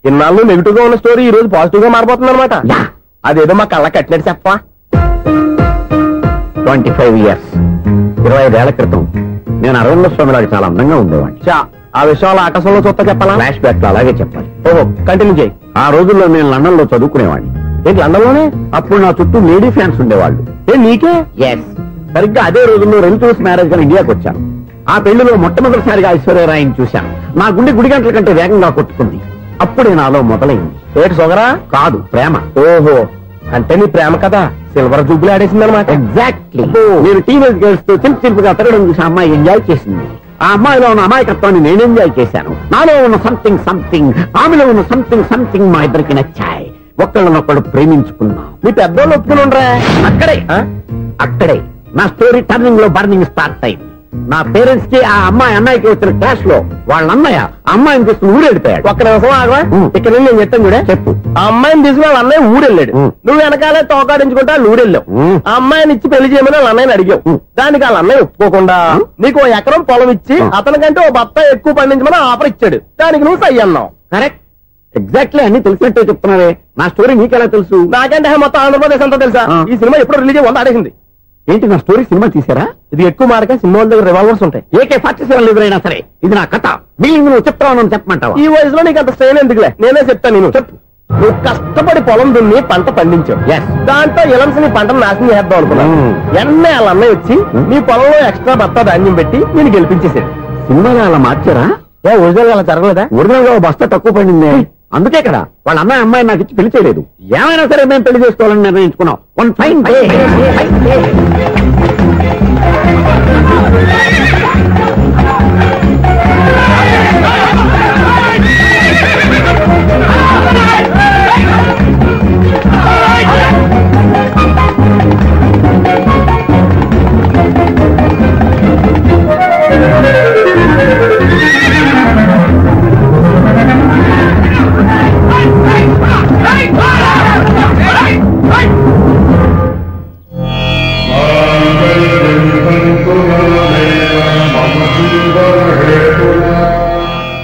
ఇన్నాళ్ళు నెగిటివ్ గా ఉన్న స్టోరీ ఈ రోజు పాజిటివ్ గా మారిపోతుంది అనమాట. అదేదో మా కళ్ళ కట్టినట్టు చెప్పా. 25 years 25 ఏళ్ల క్రితం నేను అరవింద స్వామి లాగా చాలా అందంగా ఉండేవాడిని. ఆ విషయాలు ఆకాశంలో చూస్తా చెప్పాలా? ఫ్లాష్ బ్యాక్ లో అలాగే చెప్పాలి. ఓహో, కంటిన్యూ చేయి. ఆ రోజుల్లో నేను లండన్ లో చదువుకునేవాడిని. ఏంటి లండన్ లోనే? అప్పుడు నా చుట్టూ లేడీ ఫ్యాన్స్ ఉండేవాళ్ళు. నీకే? ఎస్. సరిగ్గా అదే రోజుల్లో రిలేటివ్స్ మ్యారేజ్ గా ఇండియాకి వచ్చాను. ఆ పెళ్లిలో మొట్టమొదటిసారిగా ఐశ్వర్యరాయని చూశాను. నా గుండె గుడి గంటల కంటే వేగంగా కొట్టుకుంది. అప్పుడే నాలో మొదలైంది. ఏటి సొగరా? కాదు, ప్రేమ. ఓహో, అంటే నీ ప్రేమ కదా సిల్వర్ జూబ్లీ ఆడేసిందనమాట. ఎగ్జాక్ట్లీ. నేను టీనేజ్ గర్ల్స్ తో చిలిపి చిలిపిగా తిరగడం చూసి అమ్మాయి ఎంజాయ్ చేసింది. ఆ అమ్మాయిలో ఉన్న అమాయకత్వాన్ని నేను ఎంజాయ్ చేశాను. నాలో ఉన్న సంథింగ్ సంథింగ్, ఆమెలో ఉన్న సంథింగ్ సంథింగ్ మా ఇద్దరికి నచ్చాయి. ఒక్కళ్ళనొక్కడు ప్రేమించుకున్నాం. మీ పెద్దోళ్ళు ఒప్పుకుని ఉండరా? అక్కడే నా స్టోరీ టర్నింగ్ లో బర్నింగ్ స్టార్ట్ అయింది. నా పేరెంట్స్ కి ఆ అమ్మాయి అన్నయ్యకి వచ్చిన క్లాష్ లో వాళ్ళ అన్నయ్య అమ్మాయిని తీసుకుని ఊరెళ్ళిపోయాడు. ఒక్క నిమిషం ఆగవా? ఇక్కడ నేను చెప్తాను కూడా చెప్పు. ఆ అమ్మాయిని తీసుకుని వాళ్ళ అన్నయ్య ఊరెళ్ళాడు. నువ్వు వెనకాలే తోకాడించుకుంటా ఊరెళ్ళావు. ఆ అమ్మాయిని ఇచ్చి పెళ్లి చేయమని వాళ్ళ అన్నయ్యని అడిగావు. దానికి వాళ్ళ అన్నయ్య ఒప్పుకోకుండా నీకు 1 ఎకరం పొలం ఇచ్చి అతనికంటే ఓ బత్త ఎక్కువ పండించమని ఆఫర్ ఇచ్చాడు. దానికి నువ్వు సై అన్నావు. కరెక్ట్, ఎగ్జాక్ట్లీ అన్ని తెలిసినట్టే చెప్తున్నావే. నా స్టోరీ నీకెలా తెలుసు? నాకంటే మొత్తం ఆంధ్రప్రదేశ్ అంతా తెలుసా? ఈ సినిమా ఎప్పుడు రిలీజ్ అయ్యి 100 ఆడేసింది. ఏంటి, నా స్టోరీ సినిమా తీసారా? ఇది ఎక్కువ మార్గా సినిమా దగ్గర రివాల్వర్స్ ఉంటాయి. AK-47 ఎదురైనా సరే ఇది నా కథ. మిగిలింది నువ్వు చెప్తావు చెప్పమంటావా? ఈ వయసులో నీకు అంత స్ట్రెయిన్ ఎందుకులే, నేనే చెప్తాను. నేను చెప్పు. నువ్వు కష్టపడి పొలం దున్ని పంట పండించావు. దాంతో ఇలమ్స్ నీ పంటను నాశనం చేద్దాం అనుకున్నావు. ఎన్నే వాళ్ళ అన్నయ్య వచ్చి నీ పొలంలో ఎక్స్ట్రా బత్తా ధాన్యం పెట్టి నేను గెలిపించేసాడు. సినిమాలో అలా మార్చారా? ఒరిజినల్ అలా జరగలేదా? ఒరిజినల్ గా బస్తా తక్కువ పడింది. అందుకే కదా వాళ్ళ అమ్మాయి అమ్మాయి నాకు ఇచ్చి పెళ్లి చేయలేదు. ఏమైనా సరే మేము పెళ్లి చేసుకోవాలని నిర్ణయించుకున్నాం. One fine day.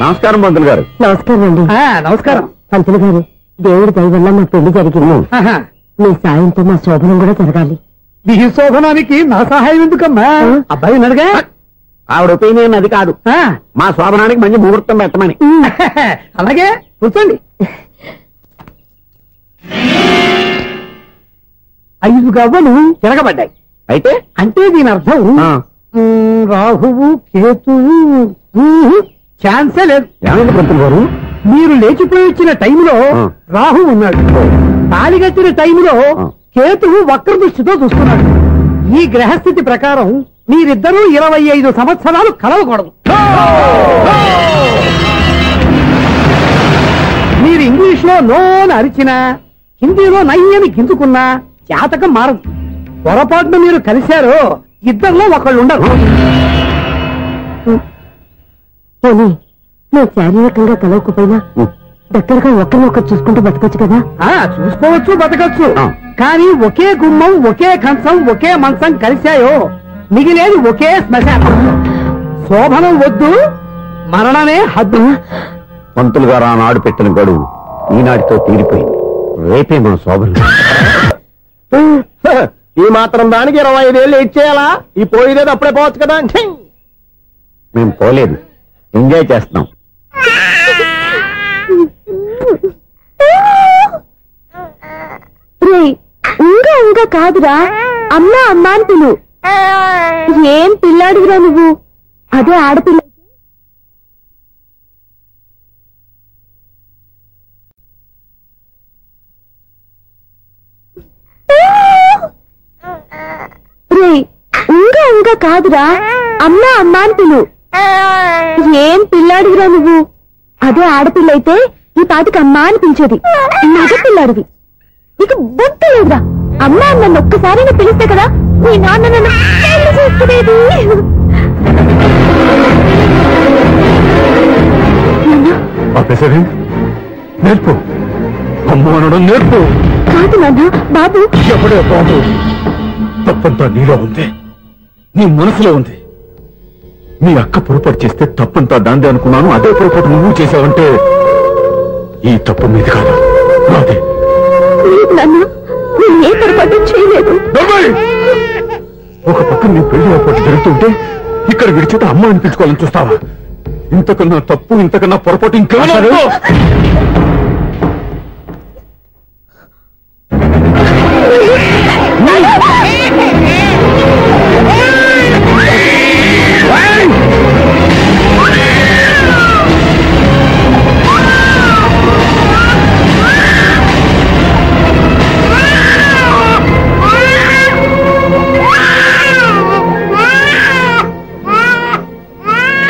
నమస్కారం పంతులు గారు. నమస్కారం అండి. నమస్కారం పంతులు గారు. దేవుడి దయ వల్ల మా పెళ్లి జరిగింది. మీ సాయంతో మా శోభనం కూడా జరగాలి. మీ శోభనానికి నా సహాయం ఎందుకమ్మా? అబ్బాయి ఉన్నాడుగా. ఆవిడ ఒపీనియన్ అది కాదు. మా శోభనానికి మంచి ముహూర్తం పెట్టమని. అలాగే కూర్చోండి. 5 గవ్వలు తిరగబడ్డాయి. అయితే అంటే దీని అర్థం రాహువు కేతువు ఛాన్సే లేదు. ఏమైంది పంతులు గారు? మీరు లేచిపోయి వచ్చిన టైంలో రాహు ఉన్నాడు. తాళిగట్టిన టైంలో కేతువు వక్ర దృష్టితో చూస్తున్నాడు. ఈ గ్రహస్థితి ప్రకారం మీరిద్దరూ 25 సంవత్సరాలు కలవకూడదు. మీరు ఇంగ్లీష్ లో నోని అరిచినా, హిందీలో నయ్యని గింజుకున్నా జాతకం మారదు. పొరపాటును మీరు కలిశారు, ఇద్దరిలో ఒకళ్ళు ఉండరు. నువ్వు శారీరకంగా కలవకపోయినా దగ్గరగా ఒకరినొకరు చూసుకుంటూ బతకొచ్చు కదా. చూసుకోవచ్చు, బతకచ్చు. కానీ ఒకే గుమ్మం, ఒకే కంచం, ఒకే మంచం కలిశాయో మిగిలేది ఒకే శ్మశానం. శోభనం వద్దు, మరణమే హద్దు. పంతులు గారు ఆనాడు పెట్టిన గడువు ఈనాటితో తీరిపోయింది. రేపే మన శోభనం. ఈ మాత్రం దానికి 25 ఏళ్ళు ఇచ్చేయాలా? ఈ పోయేది అప్పుడే పోవచ్చు కదా. మేము పోలేదు, ఎంజాయ్ చేస్తున్నాం. ఇంకా కాదురా, అమ్మా అమ్మా అని పిలు. ఏం పిల్లాడివిరా నువ్వు? అదే ఆడపిల్ల. ఇంకా కాదురా, అమ్మా అమ్మా అని పిలు. ఏం పిల్లాడివిరా నువ్వు? అదే ఆడపిల్ల అయితే ఈ పాటికి అమ్మా అని పిలిచేది. మగ పిల్లాడివి, నీకు బుద్ధి లేదురా. అమ్మా నన్ను ఒక్కసారైనా పిలిస్తే కదా మీ నాన్న నన్ను పెళ్లి చేసుకునేది. నేర్పు, అమ్మ అనడం నేర్పు. కాదు నాన్న, బాబు. ఎప్పుడే బాబు, తప్పంతా నీలో ఉంది, నీ మనసులో ఉంది. మీ అక్క పొరపాటు చేస్తే తప్పంతా దాందే అనుకున్నాను. అదే పొరపాటు నువ్వు చేసావంటే ఈ తప్పు మీది కాదు, నాదే. ఏ పొరపాటు చేయలేదు. ఒక పక్క నీ పెళ్లి ఏర్పాటు జరుగుతుంటే ఇక్కడ విడిచేత అమ్మ అనిపించుకోవాలని చూస్తావా? ఇంతకన్నా తప్పు, ఇంతకన్నా పొరపాటు ఇంకా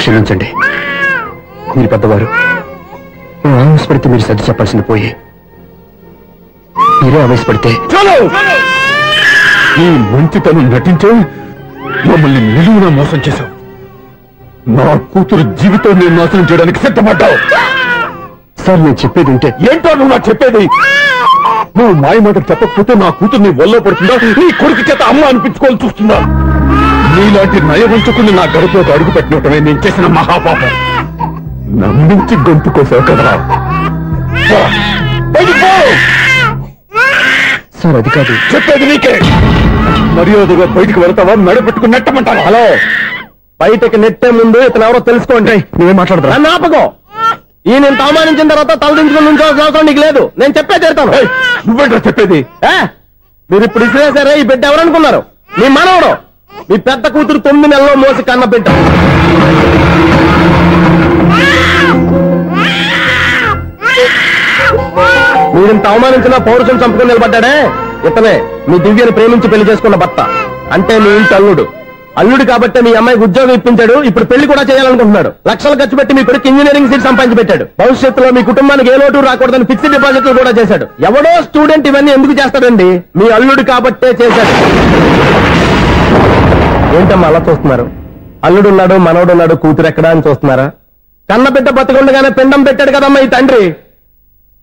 క్షమించండి, మీరు పెద్దవారు. ఆవేశపడితే మీరు సర్ది చెప్పాల్సింది పోయి మీరే ఆవేశపడితే. ఈ మంచితనం నటించే మమ్మల్ని నిలువున మోసం చేశావు. నా కూతురు జీవితం నేను నాశనం చేయడానికి సిద్ధపడ్డావు. సార్, నేను చెప్పేది ఉంటే. ఏంటో నువ్వు నాకు చెప్పేది? నువ్వు మాయమాట చెప్పకపోతే నా కూతుర్ని వల్ల పడుతుందా, నీ కొడుకు చేత అమ్మ అనిపించుకోవాలని చూస్తుందా? నీలాంటి నయవంచుకుని నా గడపలోకి అడుగు పెట్టినటమే నేను చేసిన మహాపాపం. నమ్మించి గొంతు కోసావు కదరా. సార్, అది కాదు. చెప్పేది నీకే. మర్యాదగా బయటికి వెళ్తావా, మెడపెట్టుకుని నెట్టమంటావా? హలో, బయటకి నెట్టే ముందు ఇతను ఎవరో తెలుసుకోండి. నువ్వేం మాట్లాడతా? నన్ను ఆపకో. ఈ నేను అవమానించిన తర్వాత తలదించుకుని నుంచోవాల్సిన అవసరం నీకు లేదు. నేను చెప్పే తీరుతాను. నువ్వేంటో చెప్పేది? మీరు ఇప్పుడు ఇసిరేసారే, ఈ బిడ్డ ఎవరనుకున్నారు? మీ మనవడు, మీ పెద్ద కూతురు 9 నెలల్లో మోసి కన్న బిడ్డ. మీరింత అవమానించిన పౌరుషం చంపుకుని నిలబడ్డాడే, ఇతనే మీ దివ్యని ప్రేమించి పెళ్లి చేసుకున్న భర్త. అంటే మీ ఇంటి అల్లుడు. అల్లుడు కాబట్టి మీ అమ్మాయికి ఉద్యోగం ఇప్పించాడు. ఇప్పుడు పెళ్లి కూడా చేయాలనుకుంటున్నాడు. లక్షలు ఖర్చు పెట్టి మీ కొడుకు ఇంజనీరింగ్ సీట్ సంపాదించి పెట్టాడు. భవిష్యత్తులో మీ కుటుంబానికి ఏ లోటు రాకూడదని ఫిక్స్డ్ డిపాజిట్లు కూడా చేశాడు. ఎవడో స్టూడెంట్ ఇవన్నీ ఎందుకు చేస్తాడండి? మీ అల్లుడు కాబట్టే చేశాడు. ఏంటమ్మా అలా చూస్తున్నారు? అల్లుడున్నాడు, మనవడున్నాడు, కూతురు ఎక్కడా అని చూస్తున్నారా? కన్నబిడ్డ బతికుండగానే పిండం పెట్టాడు కదమ్మా ఈ తండ్రి.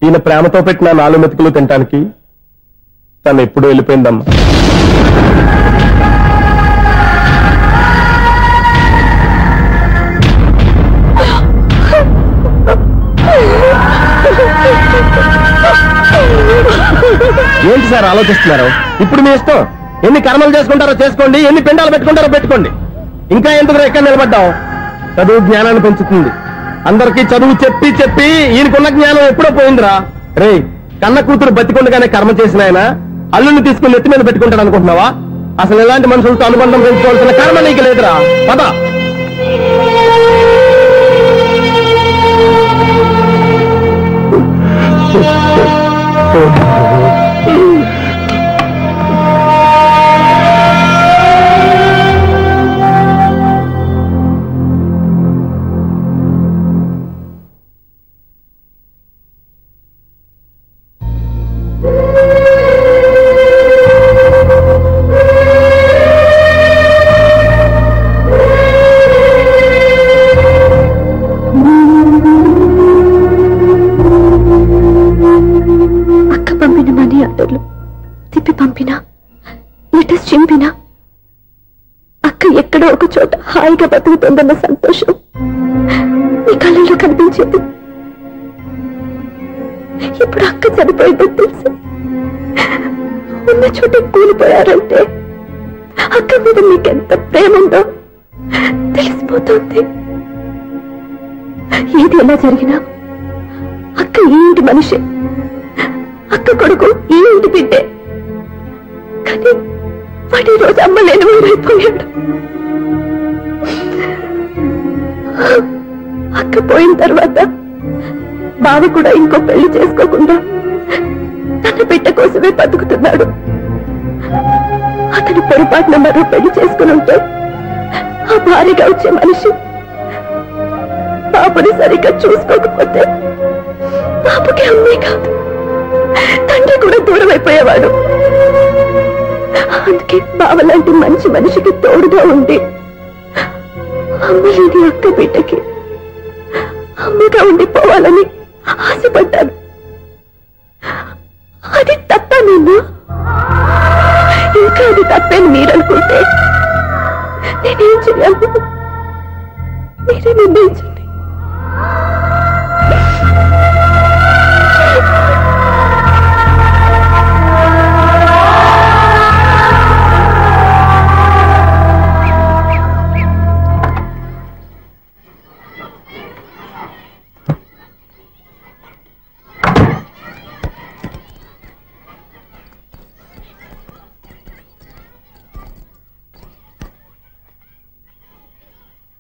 ఈయన ప్రేమతో పెట్టిన 4 మెతుకులు తినటానికి తను ఎప్పుడు వెళ్ళిపోయిందమ్మా. ఏంటి సార్ ఆలోచిస్తున్నారు? ఇప్పుడు మీ ఇష్టం. ఎన్ని కర్మలు చేసుకుంటారో చేసుకోండి, ఎన్ని పిండాలు పెట్టుకుంటారో పెట్టుకోండి. ఇంకా ఎందుకు ఎక్కడ నిలబడ్డావు? చదువు జ్ఞానాన్ని పెంచుతుంది. అందరికీ చదువు చెప్పి చెప్పి ఈయనకున్న జ్ఞానం ఎప్పుడో పోయిందిరా. రే, కన్న కూతురు బతికొండగానే కర్మ చేసిన ఆయన అల్లుని తీసుకుని నెత్తి మీద పెట్టుకుంటాడు అనుకుంటున్నావా? అసలు ఎలాంటి మనుషులతో అనుబంధం పెంచుకోవాల్సిన కర్మ నీకు లేదురా. పద. ఎక్కడో ఒక చోట హాయిగా బతుకుతుందన్న సంతోషం మీ కళ్ళలో కనిపించేది. ఇప్పుడు అక్క చనిపోయిందని తెలిసి ఉన్న చోట కూలిపోయారంటే అక్క మీద మీకెంత ప్రేమ ఉందో తెలిసిపోతుంది. ఏది ఎలా జరిగినా అక్క ఈ ఇంటి మనిషి, అక్క కొడుకు ఈ ఇంటి బిడ్డే. కానీ వాడి రోజు అమ్మలేని ఊరైపోయాడు. అక్క పోయిన తర్వాత బావ కూడా ఇంకో పెళ్లి చేసుకోకుండా తన బిడ్డ కోసమే బతుకుతున్నాడు. అతను పొరపాటున మరో పెళ్లి చేసుకుని ఉంటే ఆ భారీగా వచ్చే మనిషి బాబుని సరిగ్గా చూసుకోకపోతే బాబుకి అమ్మే కాదు తండ్రి కూడా దూరం అయిపోయేవాడు. అందుకే బావలాంటి మంచి మనిషికి తోడుగా ఉండి అమ్మలేని అక్క బిడ్డకి అమ్మగా ఉండిపోవాలని ఆశపడ్డాను. అది తప్ప నేను ఇంకా అది తప్పని మీరనుకుంటే నేనేం చేయాలి? మీరే నిర్ణయించండి.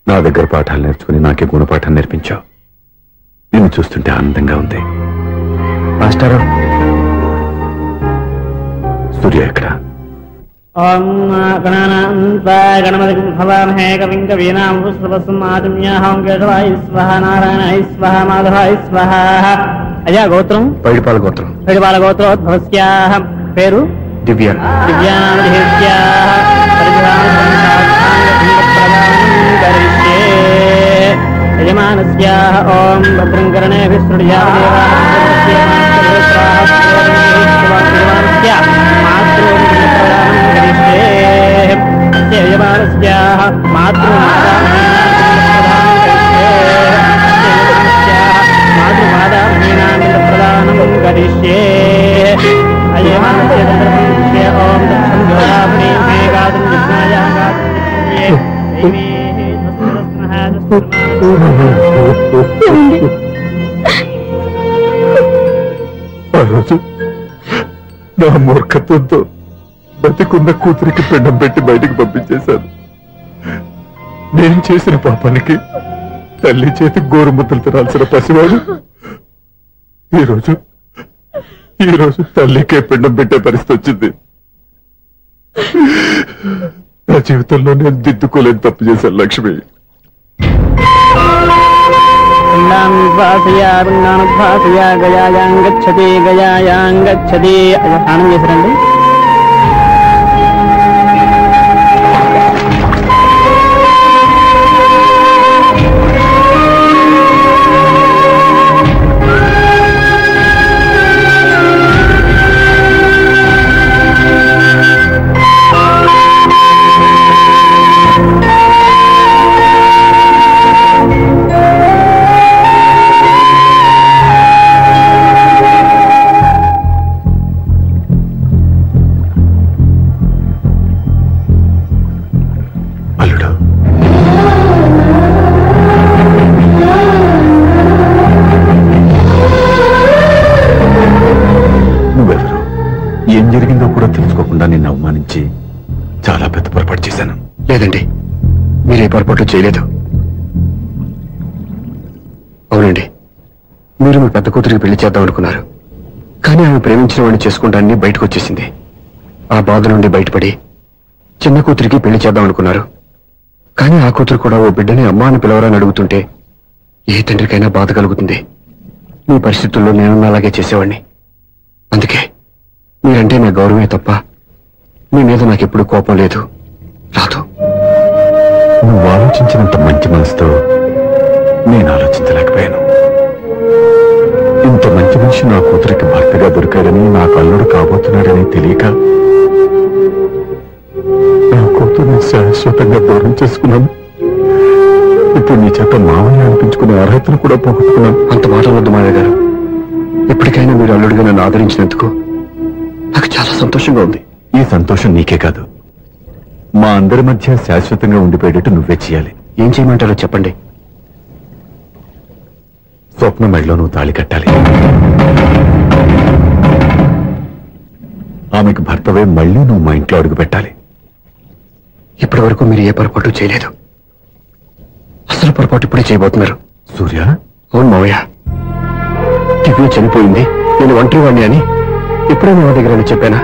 నా దగ్గర పాఠాలు నేర్చుకుని నాకే గుణపాఠం నేర్పించావు. నిన్ను చూస్తుంటే ఆనందంగా ఉంది. మాస్టారు, సూర్య ఎక్కడ? అయ్యా గోత్రం పైడిపాల గోత్రం. పైడిపాల గోత్రోద్భవస్యాః. పేరు దివ్య. యజమానస్యాః ఓం భద్రం కర్ణేభిః ఆ రోజు నా మూర్ఖత్వంతో బతికున్న కూతురికి పిండం పెట్టి బయటికి పంపించేశాను. నేను చేసిన పాపానికి తల్లి చేతి గోరుముద్దలు తినాల్సిన పసివాడు ఈ రోజు తల్లికే పిండం పెట్టే పరిస్థితి వచ్చింది. నా జీవితంలో నేను దిద్దుకోలేని తప్పు చేశాను లక్ష్మి. గయాయాంగచ్చతి గయాయాంగచ్చతి. స్నానం చేశారండి? ఏం జరిగిందో కూడా తెలుసుకోకుండా నిన్ను అవమానించి చాలా పెద్ద పొరపాటు చేశాను. లేదండి, మీరే పొరపాటు చేయలేదు. అవునండి, మీరు మీ పెద్ద కూతురికి పెళ్లి చేద్దాం అనుకున్నారు. కానీ ఆమె ప్రేమించిన వాడిని చేసుకుంటానని బయటకు వచ్చేసింది. ఆ బాధ నుండి బయటపడి చిన్న కూతురికి పెళ్లి చేద్దాం అనుకున్నారు. కానీ ఆ కూతురు కూడా ఓ బిడ్డని అమ్మా అని పిలవరని అడుగుతుంటే ఏ తండ్రికైనా బాధ కలుగుతుంది. మీ పరిస్థితుల్లో నేను అలాగే చేసేవాడిని. అందుకే మీరంటే నా గౌరవమే తప్ప మీ మీద నాకెప్పుడు కోపం లేదు, రాదు. నువ్వు ఆలోచించినంత మంచి మనసుతో నేను ఆలోచించలేకపోయాను. ఇంత మంచి మనిషి నా కూతురికి భర్తగా దొరికాడని, నాకు అల్లుడు కాబోతున్నాడని తెలియక నా కూతుర్ని శాశ్వతంగా దూరం చేసుకున్నాను. ఇప్పుడు నీ చేత మామయ్య అనిపించుకునే అర్హతను కూడా పోగొట్టుకున్నాను. అంత మాటలొద్దు మామయ్య గారు. ఎప్పటికైనా మీరు అల్లుడిగా నన్ను ఆదరించినందుకు నాకు చాలా సంతోషంగా ఉంది. ఈ సంతోషం నీకే కాదు, మా అందరి మధ్య శాశ్వతంగా ఉండిపోయేటట్టు నువ్వే చేయాలి. ఏం చేయమంటారో చెప్పండి. స్వప్న మెడలో నువ్వు తాళి కట్టాలి. ఆమెకు భర్తవే మళ్ళీ నువ్వు మా ఇంట్లో అడుగు పెట్టాలి. ఇప్పటి వరకు మీరు ఏ పొరపాటు చేయలేదు. అసలు పొరపాటు ఇప్పుడే చేయబోతున్నారు. సూర్య, అవును మావయ్య, దివ్య చనిపోయింది, నేను ఒంటరి వాణ్ణి అని ఎప్పుడూ మా దగ్గర చెప్పానా?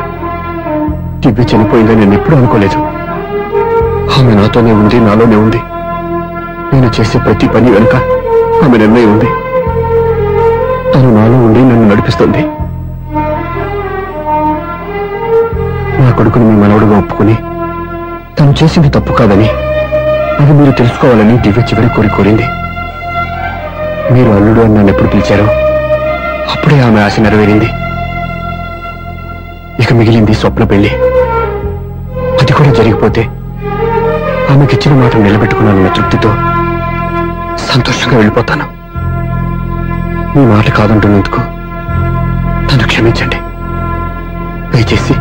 దివ్య చనిపోయిందని నేను ఎప్పుడూ అనుకోలేదు. ఆమె నాతోనే ఉంది, నాలోనే ఉంది. నేను చేసే ప్రతి పని వెనుక ఆమె నిర్ణయం ఉంది. తను నాలో ఉండి నన్ను నడిపిస్తుంది. నా కొడుకుని మీ మనవడుగా ఒప్పుకుని తను చేసింది తప్పు కాదని, అది మీరు తెలుసుకోవాలని దివ్య చివరి కోరింది. మీరు అల్లుడు అని నన్ను ఎప్పుడు పిలిచారో అప్పుడే ఆమె ఆశ నెరవేరింది. ఇక మిగిలింది స్వప్న పెళ్లి. అది కూడా జరిగిపోతే ఆమెకిచ్చిన మాట నిలబెట్టుకున్నానన్న తృప్తితో సంతోషంగా వెళ్ళిపోతాను. మీ మాట కాదంటున్నందుకు నన్ను క్షమించండి. దయచేసి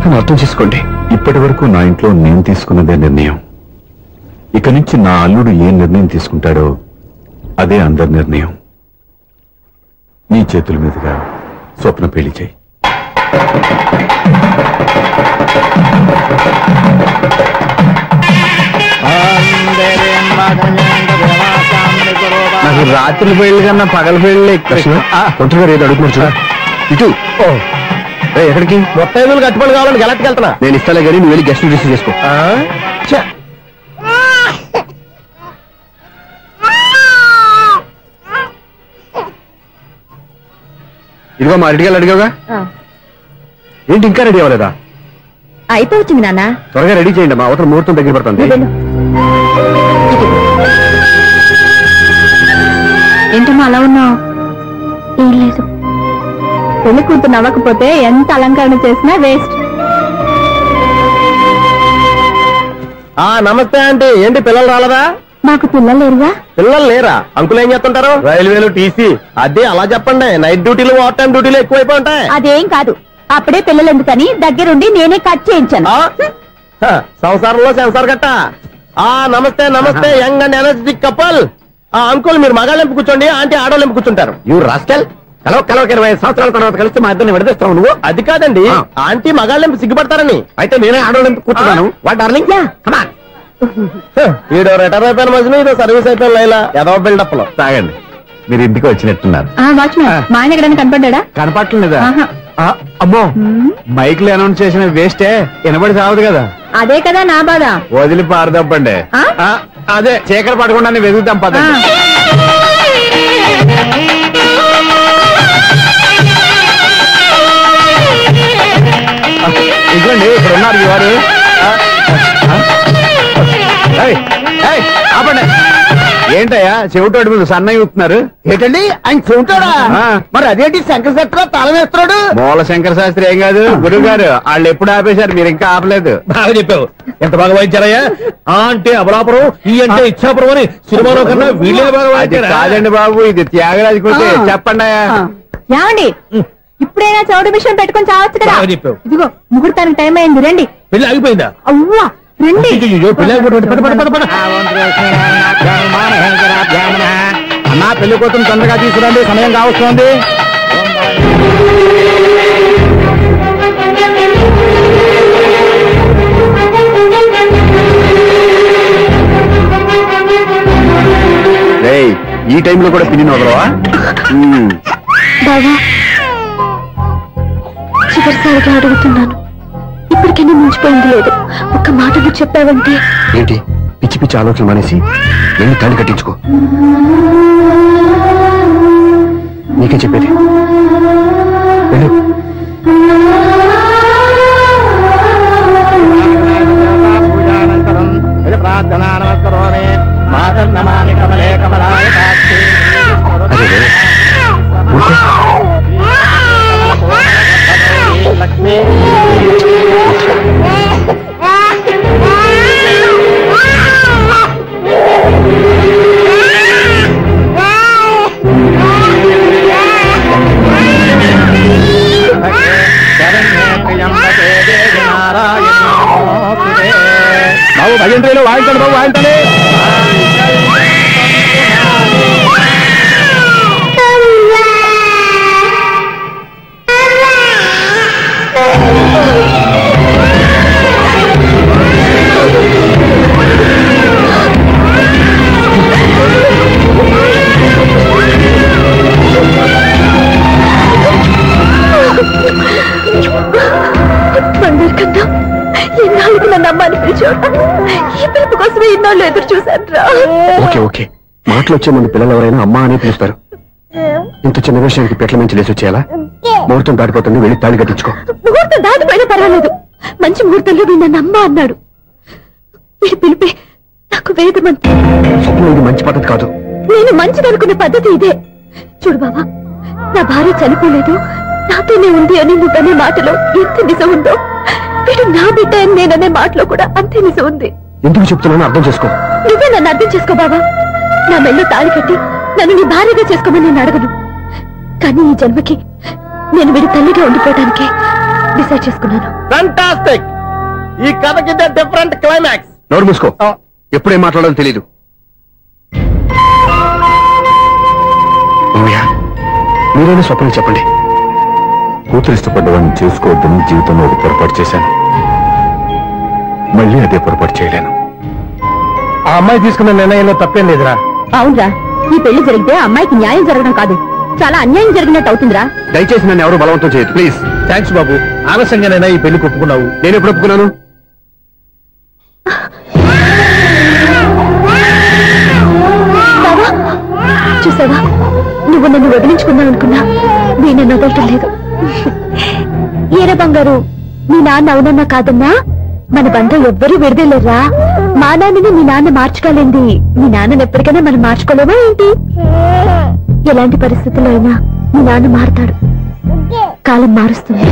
నన్ను అర్థం చేసుకోండి. ఇప్పటి వరకు నా ఇంట్లో నేను తీసుకున్నదే నిర్ణయం. ఇక నుంచి నా అల్లుడు ఏ నిర్ణయం తీసుకుంటాడో అదే అందరి నిర్ణయం. నీ చేతుల మీదుగా స్వప్న పెళ్లి చేయి. నాకు రాత్రి పెళ్లి కన్నా పగల పెళ్లి ఒంటరిగా రేపు అడుగుతున్నారు చూడ. ఇటు ఎక్కడికి? మొత్తం ఐదులు కట్టుబడి కావాలని గెలట్కి వెళ్తున్నా. నేను ఇస్తాలే కానీ నువ్వు వెళ్ళి గెస్ట్ రిసీవ్ చేసుకో. ఇదిగో మా రెడీగా అడిగావుగా, ఏంటి ఇంకా రెడీ అవ్వలేదా? అయితే వచ్చింది నాన్న. త్వరగా రెడీ చేయండి, మా అవతల ముహూర్తం దగ్గర పడుతుంది. ఏంటమ్మా అలా ఉన్నావు? ఏం లేదు. పెళ్లి కూతురు నవ్వకపోతే ఎంత అలంకరణ చేసినా వేస్ట్. నమస్తే ఆంటీ. ఏంటి పిల్లలు రాలదా? మాకు పిల్లలు లేరుగా. పిల్లలు లేరా? అంకులు ఏం చేస్తుంటారు? రైల్వేలు, టీసీ. అదే అలా చెప్పండి. నైట్ డ్యూటీలు, ఓవర్ టైం డ్యూటీలు ఎక్కువైపోయి ఉంటాయి. అదేం కాదు, అప్పుడే పిల్లలు ఎందుకని దగ్గరుండి నేనే కట్ చేయించాను. సంసారంలో సెన్సార్ గట్ట. నమస్తే నమస్తే, young and energetic couple. Uncle మీరు మగాళ్ళెంపు కూర్చోండి, ఆంటీ ఆడోళ్ళెంపు కూర్చుంటారు. యూ రాస్కెల్, కలవ 20 సంవత్సరాల తర్వాత కలిసి మా ఇద్దరిని విడదీస్తావు నువ్వు. అది కాదండి, ఆంటీ మగాళ్ళెంపు సిగ్గుపడతారని. అయితే నేనే ఆడోళ్ళెంపు కూర్చున్నాను. వాట్ డార్లింగ్, ఈడో రిటైర్ అయిపోయిన మధ్యన ఇదో సర్వీస్ అయిపోయిన లైలా ఏదో బిల్డప్ లో. తాగండి, మీరు ఇంటికి వచ్చినట్టున్నారు. వాచ్మెన్ మా ఆయన ఎక్కడైనా కనపడ్డా? కనపట్లేదా? అమ్మో, మైక్ లో అనౌన్స్ చేసిన వేస్టే, వినబడి సావదు కదా. అదే కదా నా బాధ. వదిలి పారదప్పండి. అదే చీకటి పడకుండా వెతుకుతాం పదండి. ఇదిగోండి ఇక్కడ ఉన్నారు ఈ వారు. ఆపండి. ఏంటయ్యా చెవిటోడి మీద సన్నయ్య ఊతున్నారు? ఏంటండి ఆయన చెబుతాడా? మరి అదేంటి శంకర శాస్త్రి తాళం వేస్తున్నాడు? మూల శంకర శాస్త్రి ఏం కాదు, గురువు గారు. వాళ్ళు ఎప్పుడు ఆపేశారు, మీరు ఇంకా ఆపలేదు. బాగా చెప్పావు. ఎంత బాగా వాయించారయ్యా. అంటే అబలాపురం, ఈ అంటే ఇచ్చాపురం అని సినిమాలో కన్నా వీళ్ళే బాగా వాయించారు. కాదండి బాబు, ఇది త్యాగరాజ కృతి. చెప్పండి అయ్యా. ఏమండి, ఇప్పుడైనా చౌడు మిషన్ పెట్టుకొని చావచ్చు కదా. చెప్పావు. ఇదిగో ముహూర్తానికి టైం అయింది, రండి. పెళ్లి ఆగిపోయిందా? అవ్వా రండి. అన్నా పెళ్లి కోసం తొందరగా తీసుకురండి, సమయం కావస్తుంది. ఈ టైంలో కూడా పిన్ని వదలవా? బావా, చివరిసారిగా అడుగుతున్నాను, ఇప్పటికైనా మించిపోయింది లేదు. ఒక్క మాట నువ్వు చెప్పావంటే. ఏంటి పిచ్చి పిచ్చి ఆలోచన మానేసి వెళ్ళి తాళి కట్టించుకో. నీకే చెప్పేది, వెళ్ళు. సెకండరీలో వాయించండి బాబు, వాయించండి. బంగారు కన్నా ఇన్నాళ్ళకి నన్ను అమ్మాని పిలిచాడు. ఈ పిలుపు కోసమే ఇన్నాళ్ళు ఎదురు చూశాను. ఓకే ఓకే, మాటలు వచ్చే ముందు పిల్లలు ఎవరైనా అమ్మా అనే పిలుస్తారు. ఇంత చిన్న విషయానికి పెట్ల నుంచి లేచి వచ్చేయాలా? ముహూర్తం దాటిపోతుంది, వెళ్ళి తాళి కట్టించుకో. ముహూర్తం దాటిపోయినా పర్వాలేదు, మంచి ముహూర్తంలో వీడు నన్ను అమ్మ అన్నాడు. వీడి పిలిపే నాకు వేదమంతా. స్వప్నం, ఇది మంచి పద్ధతి కాదు. నేను మంచిదనుకున్న పద్ధతి ఇదే. చూడు బాబా, నా భార్య చనిపోలేదు, నాతోనే ఉంది అని నువ్వనే మాటలో ఎంత నిజం ఉందో, వీడు నా బిడ్డ అని నేననే మాటలో కూడా అంతే నిజం ఉంది. ఎందుకు చెప్తున్నానో అర్థం చేసుకో. నువ్వే నన్ను అర్థం చేసుకో బాబా. నా మెళ్ళో తాళి కట్టి నన్ను నీ భార్యగా చేసుకోమని నేను అడగను. కానీ ఈ జన్మకి నేను వీడి తల్లిగా ఉండిపోవడానికి డిసైడ్ చేసుకున్నాను. ఫెంటాస్టిక్! ఈ కథకి డిఫరెంట్ క్లైమాక్స్. నోరు మూసుకో, ఎప్పుడేం మాట్లాడాలో తెలీదు. మీరైనా స్వప్నం చెప్పండి. కూతురు ఇష్టపడ్డవాడిని చేసుకోవద్దని జీవితంలో ఒక పొరపాటు చేశాను. మళ్ళీ అదే పొరపాటు చేయలేను. ఆ అమ్మాయి తీసుకున్న నిర్ణయంలో తప్పేం లేదురా. అవునరా, ఈ పెళ్లి జరిగితే అమ్మాయికి న్యాయం జరగడం కాదు, చాలా అన్యాయం జరిగినట్టు అవుతుందిరా. దయచేసి నన్ను ఎవరు బలవంతం చేయదు ప్లీజ్. థ్యాంక్స్ బాబు, ఆలస్యంగానైనా ఈ పెళ్లి ఒప్పుకున్నావు. నేను ఎప్పుడు ఒప్పుకున్నాను? చూసావా, నువ్వు నన్ను వదిలించుకున్నావు అనుకున్నా, నేను వదలటం లేదు. ఏరా బంగారు, మీ నాన్న అవునన్నా కాదన్నా మన బంధం ఎవ్వరూ విడదలేరా. మా నాన్నని మీ నాన్న మార్చుకోలేంది, మీ నాన్నని ఎప్పటికైనా మనం మార్చుకోలేమా ఏంటి? ఎలాంటి పరిస్థితుల్లో అయినా మీ నాన్న మారుతాడు, కాలం మారుస్తుంది.